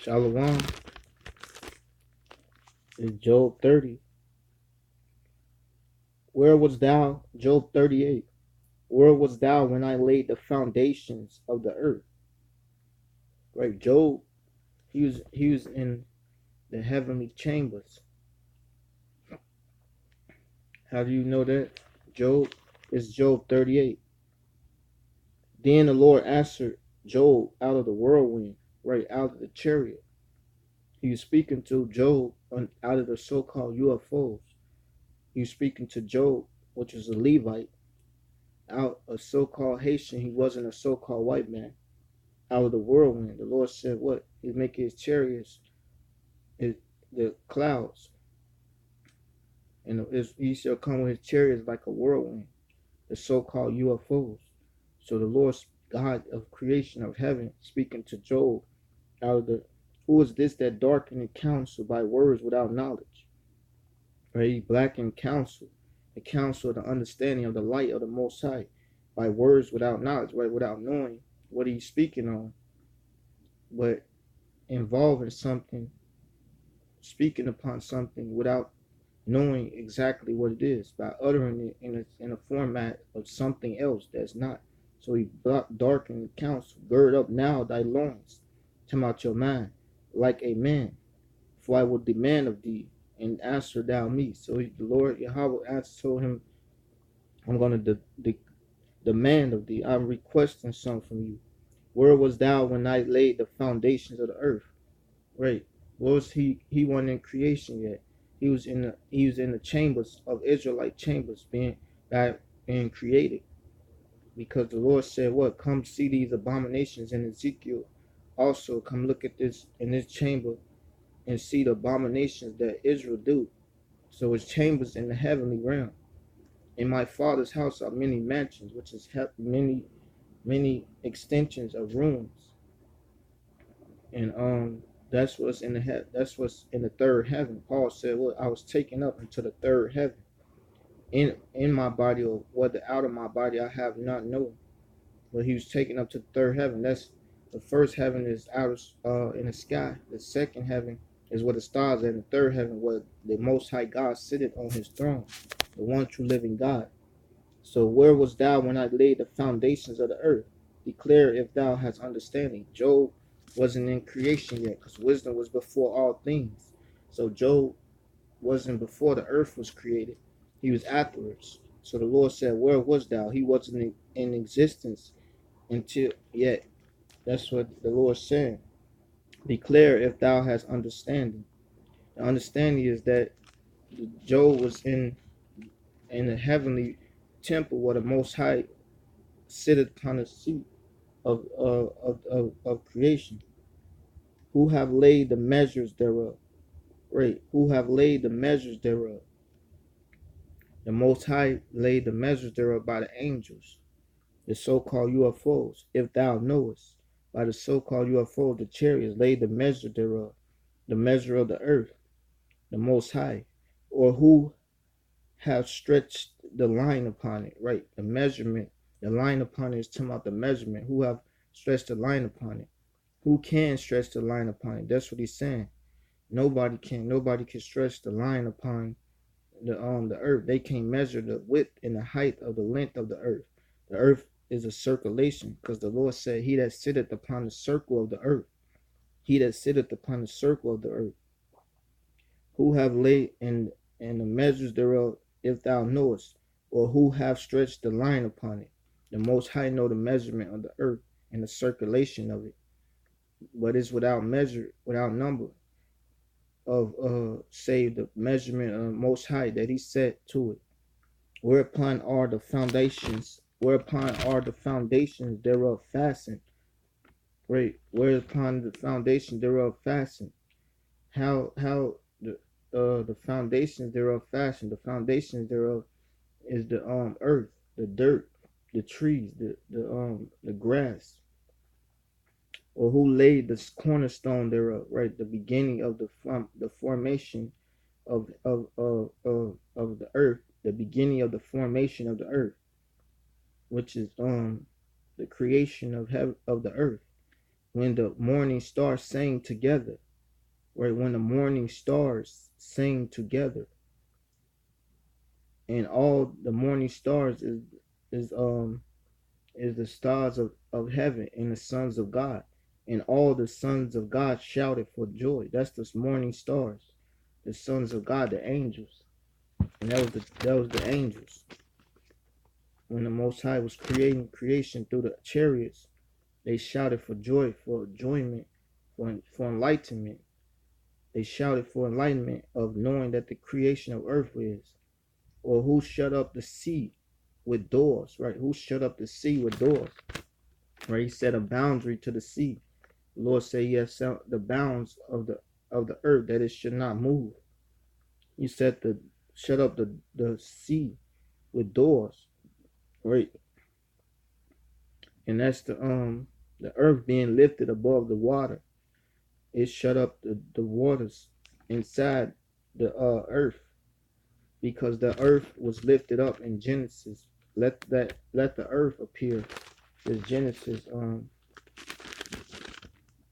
Shalom is Job 30. Where was thou? Job 38. Where was thou when I laid the foundations of the earth? Right, Job, he was in the heavenly chambers. How do you know that? Job is Job 38. Then the Lord answered Job out of the whirlwind, right out of the chariot. He was speaking to Job out of the so-called UFOs. He was speaking to Job, which was a Levite, out a so-called Haitian. He wasn't a so-called white man. Out of the whirlwind, the Lord said, "What? He's making his chariots, the clouds, and he shall come with his chariots like a whirlwind." The so-called UFOs. So the Lord God of creation of heaven speaking to Job out of the, who is this that darkened counsel by words without knowledge? Right? He blackened counsel, the counsel of the understanding of the light of the Most High, by words without knowledge, right? Without knowing what he's speaking on, but involving something, speaking upon something without knowing exactly what it is, by uttering it in a format of something else that's not. So he darkened the counsel. Gird up now thy loins, come out your mind, like a man, for I will demand of thee, and answer thou me. So the Lord Yahweh told him, I'm going to demand of thee. I'm requesting something from you. Where was thou when I laid the foundations of the earth? Right. What was he? He wasn't in creation yet. He was in the chambers of Israelite chambers being created. Because the Lord said, "What? Come see these abominations." In Ezekiel, also come look at this in this chamber and see the abominations that Israel do. So it's chambers in the heavenly realm. In my Father's house are many mansions, which is many extensions of rooms, and that's what's in the third heaven. Paul said, "Well, I was taken up into the third heaven. In my body, or whether out of my body, I have not known." But he was taken up to the third heaven. That's the first heaven is out of in the sky. The second heaven is where the stars are. In the third heaven, where the Most High God sitteth on His throne, the one true living God. So where was thou when I laid the foundations of the earth? Declare if thou hast understanding. Job wasn't in creation yet, because wisdom was before all things. So Job wasn't before the earth was created. He was afterwards. So the Lord said, where was thou? He wasn't in existence until yet. That's what the Lord said. Declare if thou hast understanding. The understanding is that Job was in the heavenly temple where the Most High sitteth upon the seat of creation, who have laid the measures thereof. Right, who have laid the measures thereof. The Most High laid the measures thereof by the angels, the so-called UFOs, if thou knowest. By the so-called UFOs, the chariots laid the measure thereof, the measure of the earth, the Most High, or who have stretched the line upon it. Right, the measurement, the line upon it is talking about the measurement. Who have stretched the line upon it? Who can stretch the line upon it? That's what he's saying. Nobody can. Nobody can stretch the line upon the earth. They can't measure the width and the height of the length of the earth. The earth is a circulation, because the Lord said, "He that sitteth upon the circle of the earth, he that sitteth upon the circle of the earth, who have laid in the measures thereof, if thou knowest, or who have stretched the line upon it." The Most High know the measurement of the earth and the circulation of it, but it's without measure, without number of save the measurement of the Most High that He set to it. Whereupon are the foundations thereof fastened. Right, whereupon the foundation thereof fastened. How the foundations thereof fastened. The foundations thereof is the earth, the dirt, the trees, the grass, or who laid the cornerstone thereof. Right, the beginning of the formation of the earth, the beginning of the formation of the earth, which is the creation of the earth. when the morning stars sang together, right? When the morning stars sing together, and all the morning stars is is the stars of heaven and the sons of God. And all the sons of God shouted for joy. That's the morning stars, the sons of God, the angels. And that was the angels. When the Most High was creating creation through the chariots, they shouted for joy, for enjoyment, for enlightenment. They shouted for enlightenment of knowing that the creation of earth is. Or who shut up the sea with doors, right? Who shut up the sea with doors? Right? He set a boundary to the sea. The Lord said, yes, the bounds of the earth that it should not move. He said to shut up the sea with doors, right? And that's the earth being lifted above the water. It shut up the waters inside the earth, because the earth was lifted up in Genesis. Let the earth appear. Is Genesis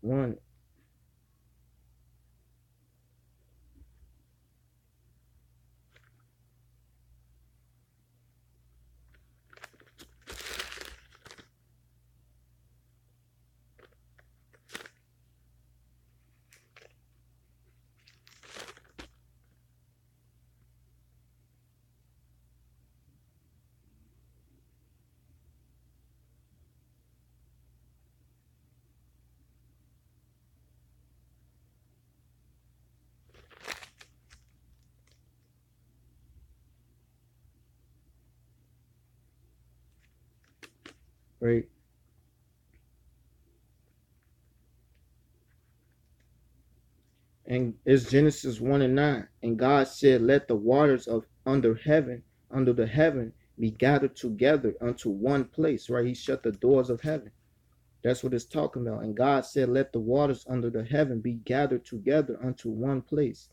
1. Right? And it's Genesis 1 and 9. And God said, let the waters of under the heaven, be gathered together unto one place. Right? He shut the doors of heaven. That's what it's talking about. And God said, let the waters under the heaven be gathered together unto one place.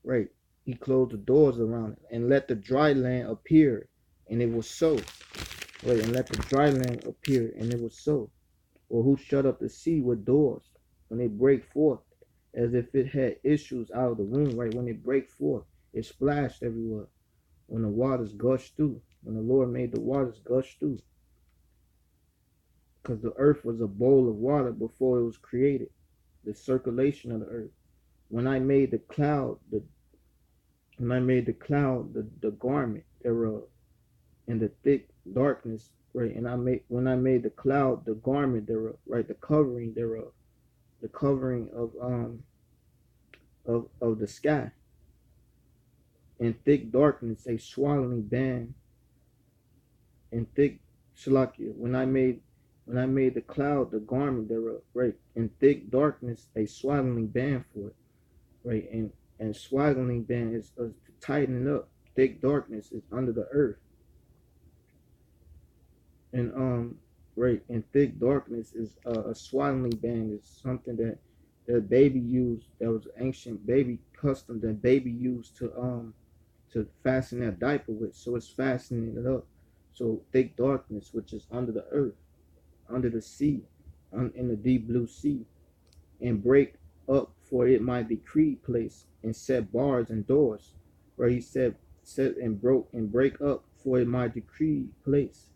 Right? He closed the doors around it. And let the dry land appear. And it was so. Right? And let the dry land appear. And it was so. Or who shut up the sea with doors when they break forth, as if it had issues out of the womb, right? When it break forth, it splashed everywhere. When the waters gushed through, when the Lord made the waters gush through, because the earth was a bowl of water before it was created, the circulation of the earth. When I made the cloud, the garment thereof, and the thick darkness, right? And when I made the cloud, the garment thereof, right? The covering thereof, the covering of the sky, and thick darkness a swallowing band, and thick Shalakia. When I made the cloud the garment thereof, right? And thick darkness a swaddling band for it, right? And swaddling band is to tighten up. Thick darkness is under the earth. And right, and thick darkness is a swaddling band is something that baby used, that was ancient baby custom that baby used to fasten that diaper with. So it's fastening it up. So thick darkness, which is under the earth, under the sea, in the deep blue sea, and break up for it my decreed place, and set bars and doors, where he said set and broke and break up for it my decreed place,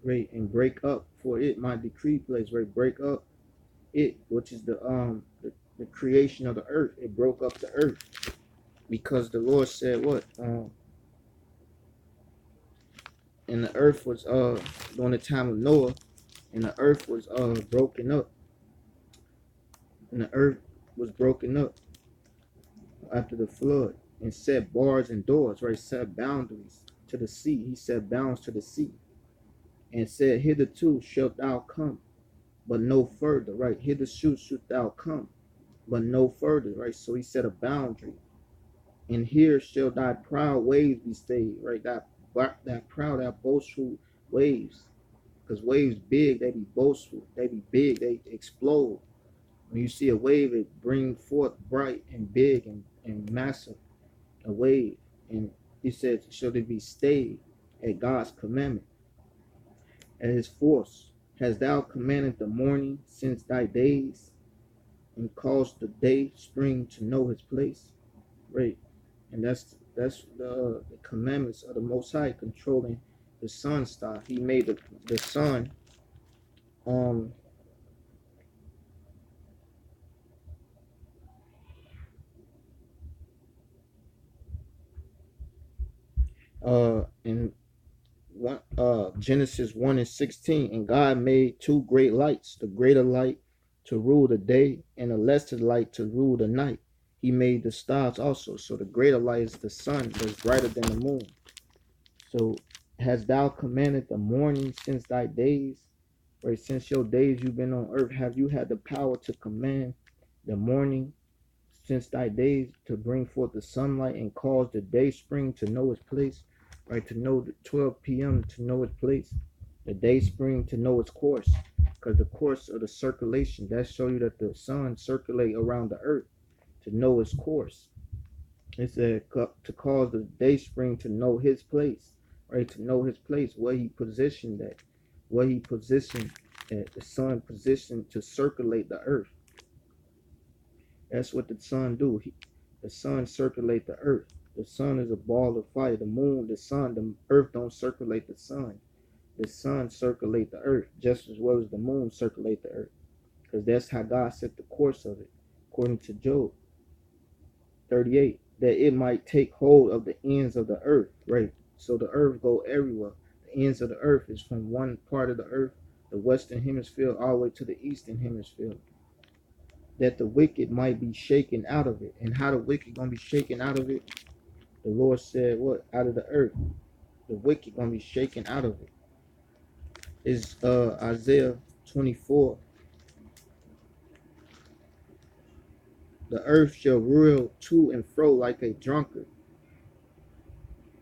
right? And break up for it my decreed place, right? Break up it, which is the creation of the earth. It broke up the earth, because the Lord said what and the earth was during the time of Noah, and the earth was broken up, and the earth was broken up after the flood, and set bars and doors, right? Set boundaries to the sea. He set bounds to the sea, and said, hitherto shalt thou come, but no further, right? Hitherto shalt thou come, but no further, right? So he set a boundary. And here shall thy proud waves be stayed, right? That proud, that boastful waves. Because waves big, they be boastful, they be big, they explode. When you see a wave, it brings forth bright and big and massive, a wave. And he said, shall it be stayed at God's commandment, at his force. Hast thou commanded the morning since thy days, and caused the day spring to know his place? Right. And that's the commandments of the Most High controlling the sun star. He made the sun um in one Genesis 1:16, and God made two great lights, the greater light to rule the day, and the lesser light to rule the night. He made the stars also. So the greater light is the sun that's brighter than the moon. So hast thou commanded the morning since thy days? Right, since your days you've been on earth, have you had the power to command the morning since thy days to bring forth the sunlight and cause the day spring to know its place? Right, to know the 12 p.m. to know its place, the day spring to know its course, because the course of the circulation that show you that the sun circulate around the earth to know its course. It said to cause the day spring to know his place, right? To know his place, where he positioned that, where he positioned that the sun positioned to circulate the earth. That's what the sun do. The sun circulate the earth. The sun is a ball of fire. The moon, the sun, the earth don't circulate the sun. The sun circulate the earth just as well as the moon circulate the earth, because that's how God set the course of it, according to Job 38, that it might take hold of the ends of the earth, right? So the earth go everywhere. The ends of the earth is from one part of the earth, the western hemisphere, all the way to the eastern hemisphere, that the wicked might be shaken out of it. And how the wicked gonna be shaken out of it? The Lord said, what? Out of the earth. The wicked gonna be shaken out of it. Is Isaiah 24. The earth shall reel to and fro like a drunkard,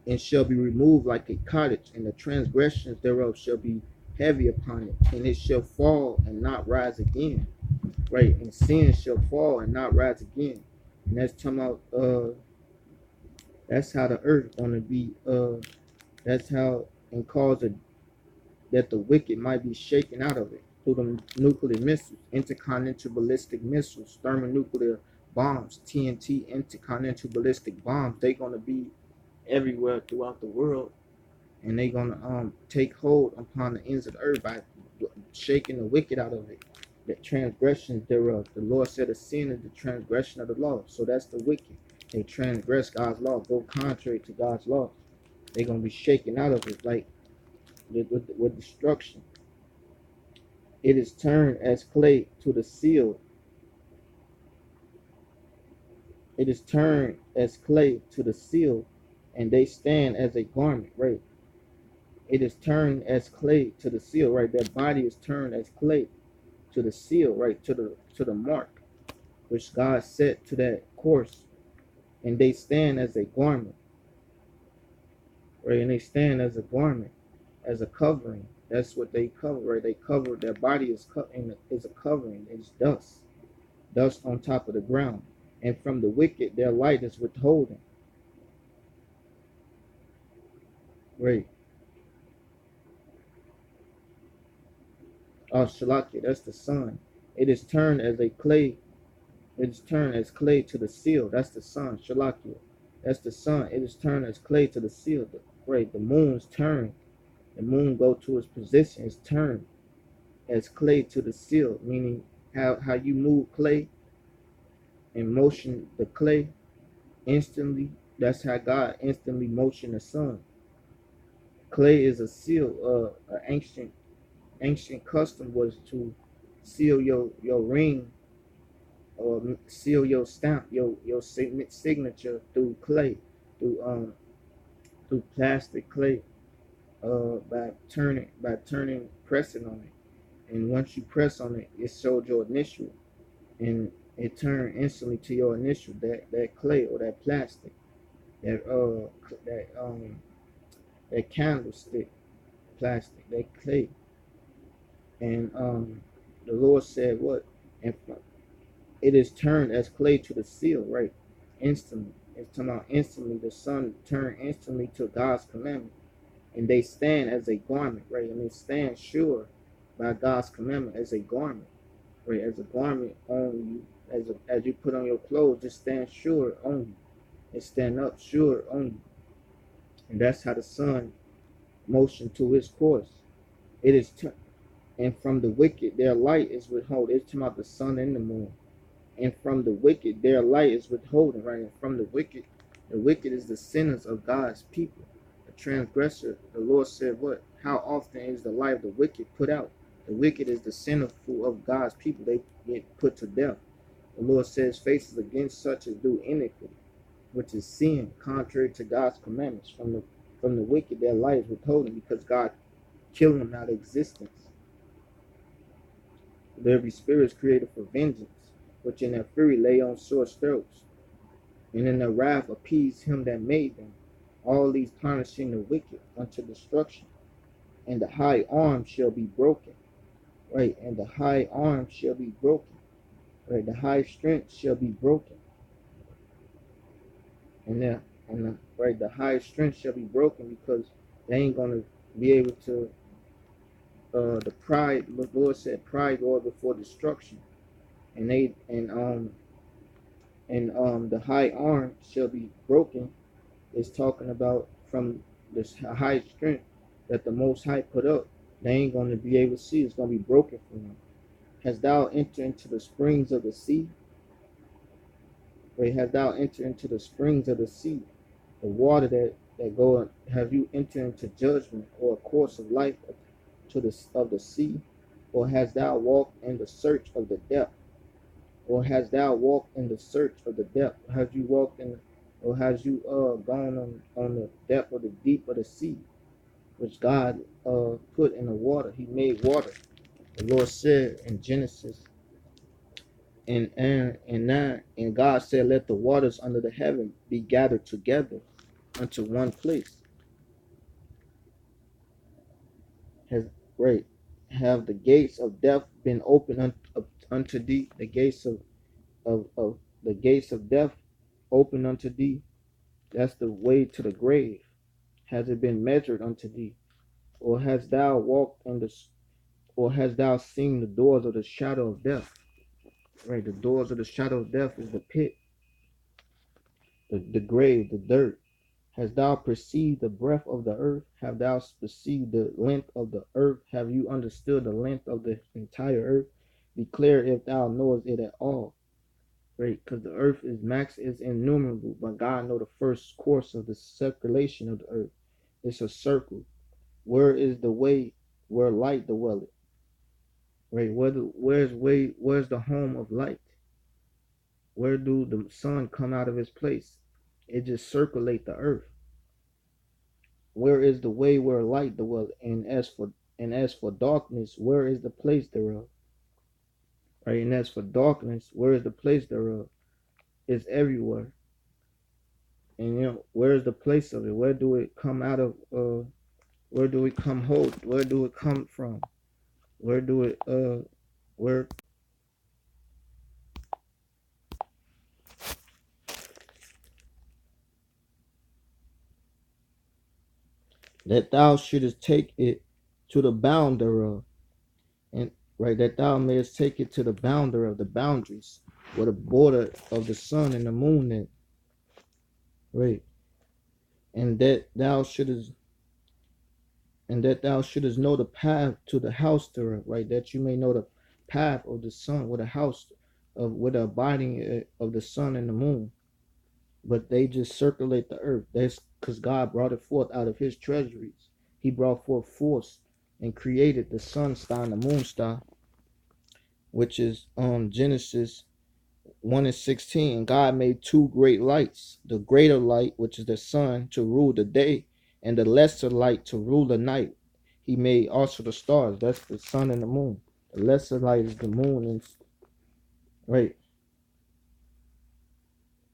and shall be removed like a cottage, and the transgressions thereof shall be heavy upon it, and it shall fall and not rise again. Right, and sin shall fall and not rise again. And that's talking about that's how the earth gonna be that's how, and cause it that the wicked might be shaken out of it through the nuclear missiles, intercontinental ballistic missiles, thermonuclear bombs, TNT, intercontinental ballistic bombs. They're gonna be everywhere throughout the world, and they're gonna take hold upon the ends of the earth by shaking the wicked out of it. The transgressions thereof. The Lord said a sin is the transgression of the law. So that's the wicked. They transgress God's law, go contrary to God's law. They're gonna be shaken out of it, like with destruction. It is turned as clay to the seal. It is turned as clay to the seal, and they stand as a garment, right? It is turned as clay to the seal, right? Their body is turned as clay to the seal, right? To the mark, which God set to that course, and they stand as a garment, right? And they stand as a garment, as a covering. That's what they cover, right? They cover their body is a covering. It's dust on top of the ground, and from the wicked their light is withholding, right? Oh, Shalaki, that's the sun. It is turned as a clay. It is turned as clay to the seal. That's the sun. Shalaki, that's the sun. It is turned as clay to the seal. Right. The moon's turned. The moon go to its position. It's turned as clay to the seal, meaning how you move clay and motion the clay instantly. That's how God instantly motion the sun. Clay is a seal. An ancient custom was to seal your ring, or seal your stamp, your signature through clay, through plastic clay, by turning pressing on it. And once you press on it, it showed your initial, and it turned instantly to your initial, that clay or that plastic, that candlestick plastic, that clay. And the Lord said what? And it is turned as clay to the seal, right? Instantly. It's talking about instantly. The sun turned instantly to God's commandment. And they stand as a garment, right? And they stand sure, by God's commandment as a garment, right? As a garment on you, as you put on your clothes, just stand sure on you and stand up sure on you. And that's how the sun motion to its course. It is, and from the wicked their light is withhold. It's talking about the sun and the moon. And from the wicked their light is withholding, right? And from the wicked is the sinners of God's people. The transgressor, the Lord said, what? How often is the light of the wicked put out? The wicked is the sinful of God's people. They get put to death. The Lord says, faces against such as do iniquity, which is sin, contrary to God's commandments. From the wicked their light is withholding, because God killed them out of existence. Every spirit is created for vengeance, which in their fury lay on sore throats, and in their wrath appease him that made them. All these punishing the wicked unto destruction, and the high arm shall be broken. Right, and the high arm shall be broken. Right, the high strength shall be broken. The high strength shall be broken, because they ain't gonna be able to. The pride, the Lord said, pride goeth before destruction, and the high arm shall be broken. Is talking about from this high strength that the Most High put up. They ain't going to be able to see. It's going to be broken for them. Hast thou entered into the springs of the sea? Wait, hast thou entered into the springs of the sea? The water that go. Have you entered into judgment, or a course of life of the sea? Or hast thou walked in the search of the depth? Or hast thou walked in the search of the depth? Have you walked in, or has you gone on the depth of the deep of the sea, which God put in the water? He made water. The Lord said in Genesis and 9, and God said, let the waters under the heaven be gathered together unto one place. Has right, have the gates of death been opened unto thee? The gates of the gates of death open unto thee. That's the way to the grave. Has it been measured unto thee? Or hast thou walked or hast thou seen the doors of the shadow of death? Right, the doors of the shadow of death is the pit, the grave, the dirt. Hast thou perceived the breadth of the earth? Have thou perceived the length of the earth? Have you understood the length of the entire earth? Declare if thou knowest it at all. Right, because the earth is innumerable, but God know the first course of the circulation of the earth. It's a circle. Where is the way where light dwelleth? Right, where's the home of light? Where do the sun come out of his place? It just circulate the earth. Where is the way where light dwelleth? And as for darkness, where is the place thereof? Right, and as for darkness, where is the place thereof? It's everywhere. And where is the place of it? Where do it come out of? Where do it come hold? Where do it come from? Where do it where that thou shouldest take it to the bound thereof, and right, that thou mayest take it to the bounder of the boundaries, or the border of the sun and the moon, that right, and that thou shouldest know the path to the house thereof, right, that you may know the path of the sun, with the house of with the abiding of the sun and the moon. But they just circulate the earth. That's because God brought it forth out of his treasuries. He brought forth force and created the sun star and the moon star, which is Genesis 1 and 16. And God made two great lights, the greater light, which is the sun, to rule the day, and the lesser light to rule the night. He made also the stars. That's the sun and the moon. The lesser light is the moon, and right.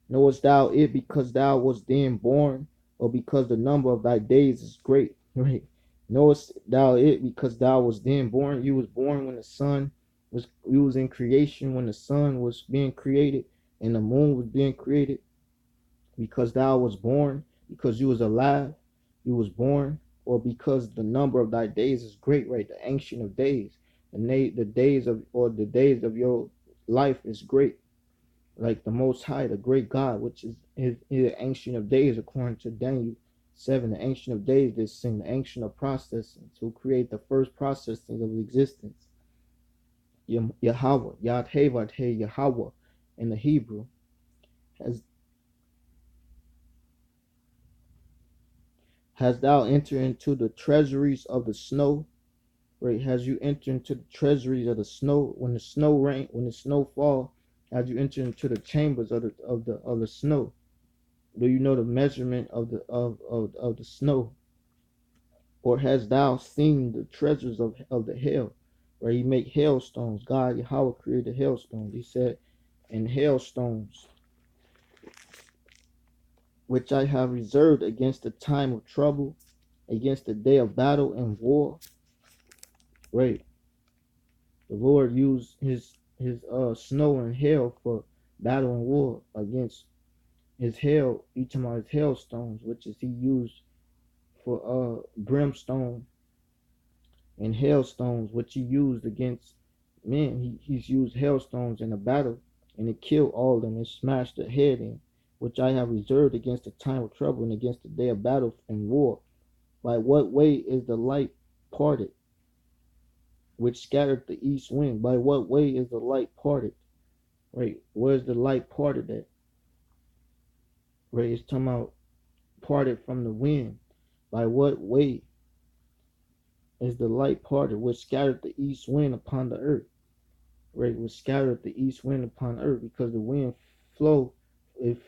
Knowest thou it because thou wast then born, or because the number of thy days is great? Right. Knowest thou it because thou wast then born? You was born when the sun was, you was in creation when the sun was being created and the moon was being created. Because thou was born, because you was alive, you was born, or because the number of thy days is great, right? The ancient of days. the days of your life is great. Like the Most High, the great God, which is the Ancient of Days, according to Daniel 7. The Ancient of Days, this thing, the Ancient of Processing, to create the first processing of existence. Yahweh, Yad-Heh, Yahweh, in the Hebrew, has thou entered into the treasuries of the snow? Right? Has you entered into the treasuries of the snow? When the snow rain, when the snow fall, has you entered into the chambers of the snow? Do you know the measurement of the snow? Or hast thou seen the treasures of the hell, where he make hailstones? God Yahweh created hailstones. He said, and hailstones, which I have reserved against the time of trouble, against the day of battle and war. Right. The Lord used his snow and hail for battle and war against his hail, each of his hailstones, which is he used for brimstone and hailstones, which he used against men. He's used hailstones in a battle, and it killed all of them and smashed their head in, which I have reserved against the time of trouble and against the day of battle and war. By what way is the light parted, which scattered the east wind? By what way is the light parted? Right, where's the light parted at? Right, it's talking about parted from the wind. By what way is the light parted, which scattered the east wind upon the earth? Right, which scattered the east wind upon earth, because the wind it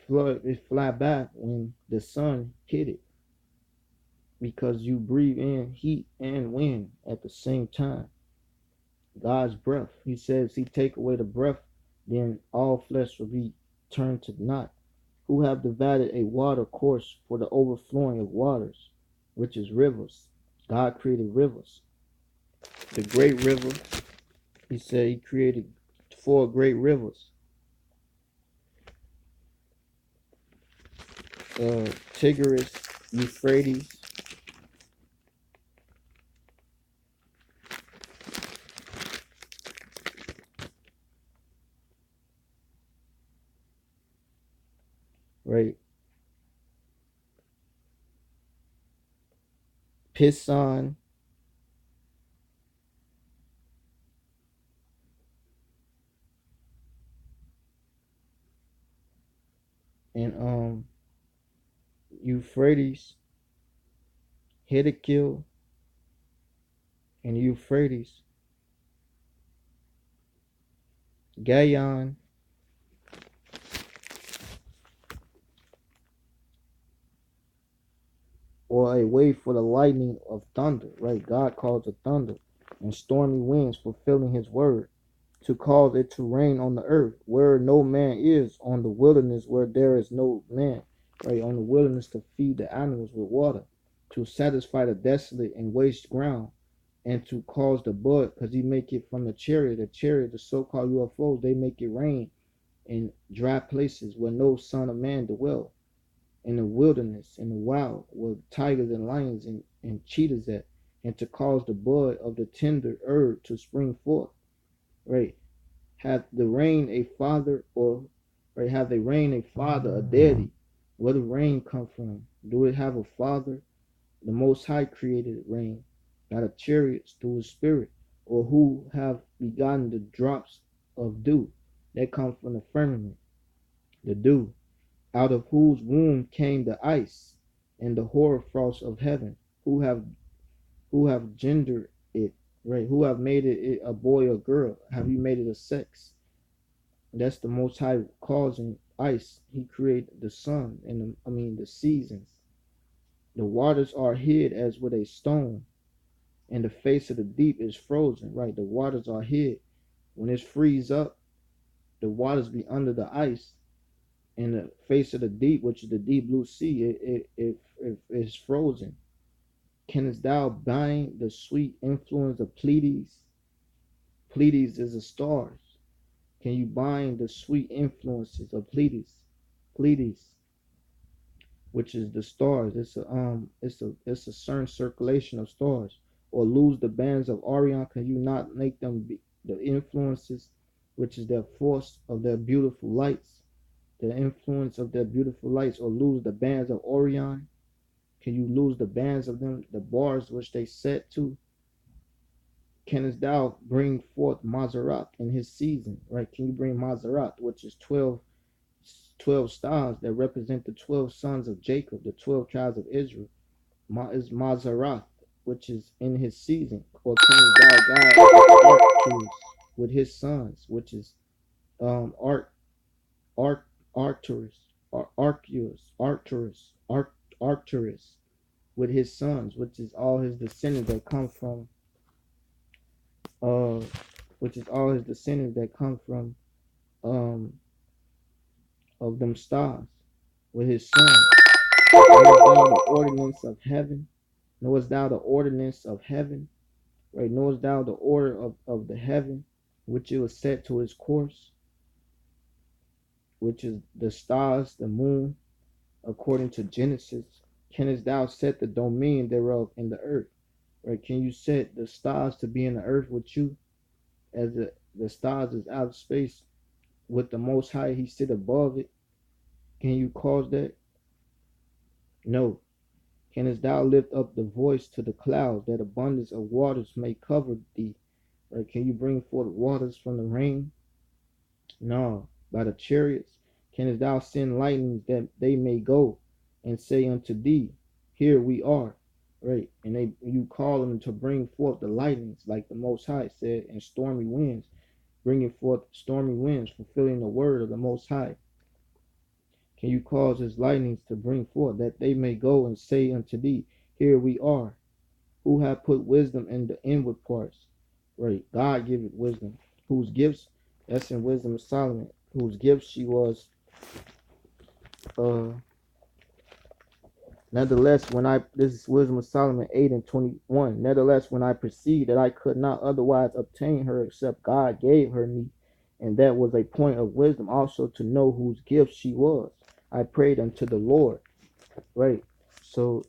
fly back when the sun hit it, because you breathe in heat and wind at the same time. God's breath. He says he take away the breath, then all flesh will be turned to naught. Who have divided a water course for the overflowing of waters, which is rivers. God created rivers. The great river, he said he created 4 great rivers. Tigris, Euphrates, right? Pison, and Euphrates, Hiddekel, and Euphrates, Gayon, or a way for the lightning of thunder, right? God calls it thunder, and stormy winds fulfilling his word, to cause it to rain on the earth where no man is, on the wilderness where there is no man, right? On the wilderness to feed the animals with water, to satisfy the desolate and waste ground, and to cause the bud, because he make it from the chariot, the so-called UFOs, they make it rain in dry places where no son of man dwell, in the wilderness, in the wild, where tigers and lions and cheetahs at, and to cause the bud of the tender herb to spring forth, right? Have the rain a father, or right? Have the rain a father, a daddy? Where the rain come from? Do it have a father? The Most High created rain, not a chariots through his spirit, or who have begotten the drops of dew that come from the firmament, the dew, out of whose womb came the ice and the hoarfrost of heaven, who have gendered it, right? Who have made it a boy or girl? Have you made it a sex? That's the Most High causing ice. He created the sun and the seasons. The waters are hid as with a stone, and the face of the deep is frozen. Right, the waters are hid. When it's freeze up, the waters be under the ice, and the face of the deep, which is the deep blue sea, it is frozen. Canst thou bind the sweet influence of Pleiades? Pleiades is the stars. Can you bind the sweet influences of Pleiades? Pleiades, which is the stars. It's a certain circulation of stars. or lose the bands of Orion? Can you not make them be the influences, which is their force of their beautiful lights, the influence of their beautiful lights, or lose the bands of Orion? Can you lose the bands of them, the bars which they set to? Canst thou bring forth Mazarat in his season? Right? Can you bring Mazarat, which is 12 stars that represent the 12 sons of Jacob, the 12 tribes of Israel? Is Mazarath, which is in his season, or can thou guide Arcturus with his sons, which is Art Art Arcturus, Arcturus with his sons, which is all his descendants that come from uh um of them stars with his sons. Knowest thou the ordinance of heaven? Knowest thou the ordinance of heaven? Right? Knowest thou the order of the heaven, which it was set to its course, which is the stars, the moon, according to Genesis? Canst thou set the dominion thereof in the earth? Right? Can you set the stars to be in the earth with you, as the stars is out of space with the Most High? He sit above it. Can you cause that? No. Canst thou lift up the voice to the clouds, that abundance of waters may cover thee? Right? Can you bring forth waters from the rain? No. By the chariots? Canst thou send lightnings that they may go and say unto thee, here we are? Right? And you call them to bring forth the lightnings, like the Most High said, and stormy winds, bringing forth stormy winds, fulfilling the word of the Most High. Can you cause his lightnings to bring forth, that they may go and say unto thee, here we are? Who have put wisdom in the inward parts? Right? God giveth wisdom. Whose gifts, that's in Wisdom of Solomon, whose gifts she was. Nevertheless, this is Wisdom of Solomon 8:21. Nevertheless, when I perceived that I could not otherwise obtain her except God gave her me, and that was a point of wisdom also to know whose gift she was, I prayed unto the Lord. Right? So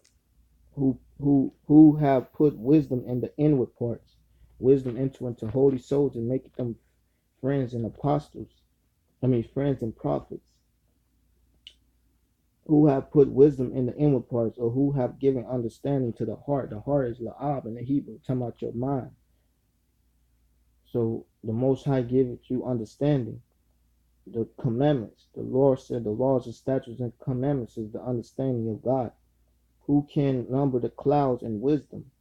who have put wisdom in the inward parts, wisdom into holy souls, and make them friends and friends and prophets? Who have put wisdom in the inward parts, or who have given understanding to the heart? The heart is la'ab in the Hebrew, talking about your mind. So the Most High giveth you understanding. The commandments, the Lord said, the laws and statutes and commandments is the understanding of God. Who can number the clouds in wisdom,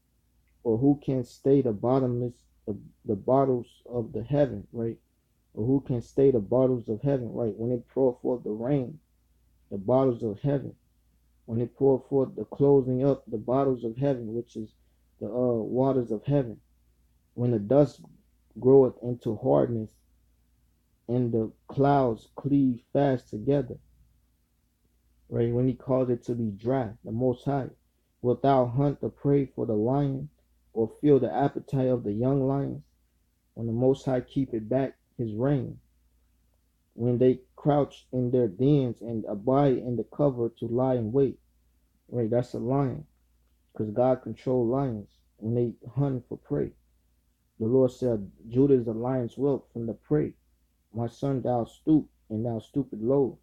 or who can stay the bottles of the heaven, right? Or who can stay the bottles of heaven, right? When it pour forth the rain, the bottles of heaven. When it pour forth the closing up, the bottles of heaven, which is the waters of heaven. When the dust groweth into hardness, and the clouds cleave fast together, right? When he calls it to be dry, the Most High. Wilt thou hunt the prey for the lion, or feel the appetite of the young lions? When the Most High keepeth back his rain, when they crouch in their dens and abide in the cover to lie in wait, right? That's a lion, because God controls lions when they hunt for prey. The Lord said, Judah is a lion's whelp from the prey. My son, thou stoop, and thou stoopest low.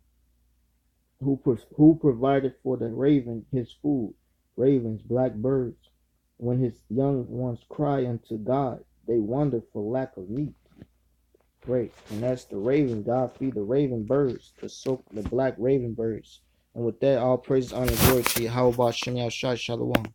Who provided for the raven his food? Ravens, black birds. When his young ones cry unto God, they wonder for lack of meat. Great. And that's the raven. God feed the raven birds, the black raven birds. And with that, all praise, honor, glory to Yahweh Shem Yahshua Shalom.